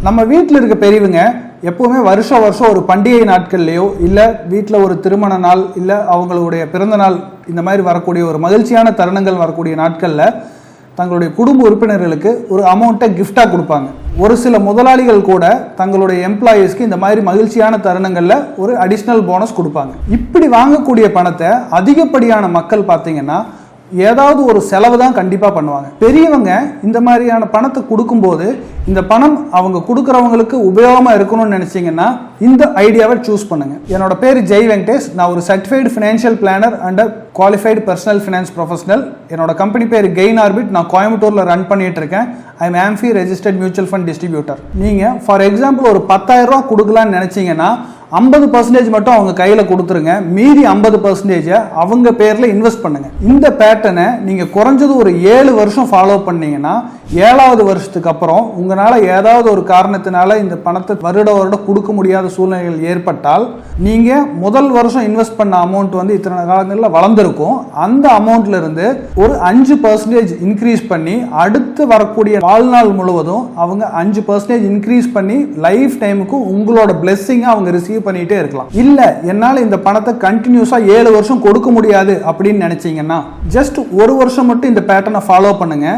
நம்ம வீட்டில் இருக்க பெரியவங்க எப்பவுமே வருஷம் ஒரு பண்டிகை நாட்கள்லையோ இல்லை வீட்டில் ஒரு திருமண நாள் இல்லை அவங்களுடைய பிறந்த நாள் இந்த மாதிரி வரக்கூடிய ஒரு மகிழ்ச்சியான தருணங்கள் வரக்கூடிய நாட்களில் தங்களுடைய குடும்ப உறுப்பினர்களுக்கு ஒரு அமௌண்ட்டை கிஃப்டாக கொடுப்பாங்க. ஒரு சில முதலாளிகள் கூட தங்களுடைய எம்ப்ளாயீஸ்க்கு இந்த மாதிரி மகிழ்ச்சியான தருணங்களில் ஒரு அடிஷ்னல் போனஸ் கொடுப்பாங்க. இப்படி வாங்கக்கூடிய பணத்தை அதிகப்படியான மக்கள் பார்த்தீங்கன்னா ஏதாவது ஒரு செலவு தான் கண்டிப்பாக பண்ணுவாங்க. பெரியவங்க இந்த மாதிரியான பணத்தை கொடுக்கும்போது இந்த பணம் அவங்க கொடுக்குறவங்களுக்கு உபயோகமாக இருக்கணும்னு நினச்சிங்கன்னா இந்த ஐடியாவை சூஸ் பண்ணுங்க. என்னோட பேர் ஜெய் வெங்கடேஷ். நான் ஒரு certified financial planner and qualified personal finance professional. என்னோட கம்பெனி பேர் கெயின் ஆர்பிட். நான் கோயம்புத்தூரில் ரன் பண்ணிட்டு இருக்கேன். I am AMFI registered mutual fund distributor. நீங்கள் ஃபார் எக்ஸாம்பிள் ஒரு 10,000 ரூபா கொடுக்கலான்னு நினச்சிங்கன்னா 50% மட்டும் அவங்க கையில் கொடுத்துருங்க. மீதி 50% அவங்க பேரில் இன்வெஸ்ட் பண்ணுங்க. இந்த பேட்டர்னை நீங்கள் குறைஞ்சது ஒரு 7 வருஷம் ஃபாலோ பண்ணீங்கன்னா 7வது வருஷத்துக்கு அப்புறம் உங்களால் ஏதாவது ஒரு காரணத்தினால இந்த பணத்தை வருட கொடுக்க முடியாத சூழ்நிலைகள் ஏற்பட்டால் நீங்கள் முதல் வருஷம் இன்வெஸ்ட் பண்ண அமௌண்ட் வந்து இத்தனை காலங்களில் வளர்ந்துருக்கும். அந்த அமௌண்ட்ல இருந்து ஒரு 5% இன்க்ரீஸ் பண்ணி அடுத்து வரக்கூடிய வாழ்நாள் முழுவதும் அவங்க 5% இன்க்ரீஸ் பண்ணி லைஃப் டைமுக்கு உங்களோட பிளெஸிங்கை அவங்க ரிசீவ் பண்ணிட்டே இருக்கலாம். இல்ல என்னால இந்த பணத்தை கண்டினியூஸா 7 வருஷம் கொடுக்க முடியாது அப்படின்னு நினைச்சீங்கன்னா ஜஸ்ட் ஒரு வருஷம் மட்டும் இந்த பேட்டர்னை ஃபாலோ பண்ணுங்க.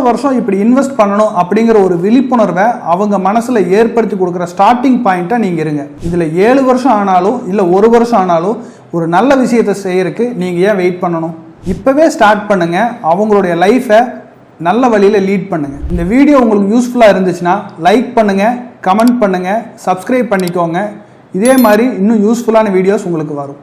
வருஷம் இப்படி இன்வெஸ்ட் பண்ணணும் அப்படிங்கிற ஒரு விழிப்புணர்வை அவங்க மனசுல ஏற்படுத்தி கொடுக்கிற ஸ்டார்டிங் பாயிண்டா நீங்க இருங்க. இதுல 7 வருஷம் ஆனாலும் இல்ல ஒரு வருஷம் ஆனாலும் ஒரு நல்ல விஷயத்தை செய்யறதுக்கு நீங்க ஏன் வெயிட் பண்ணணும்? இப்பவே ஸ்டார்ட் பண்ணுங்க. அவங்களுடைய லைஃபை நல்ல வழியில லீட் பண்ணுங்க. இந்த வீடியோ உங்களுக்கு யூஸ்ஃபுல்லா இருந்துச்சுன்னா லைக் பண்ணுங்க, கமெண்ட் பண்ணுங்க, சப்ஸ்கிரைப் பண்ணிக்கோங்க. இதே மாதிரி இன்னும் யூஸ்ஃபுல்லான வீடியோஸ் உங்களுக்கு வரும்.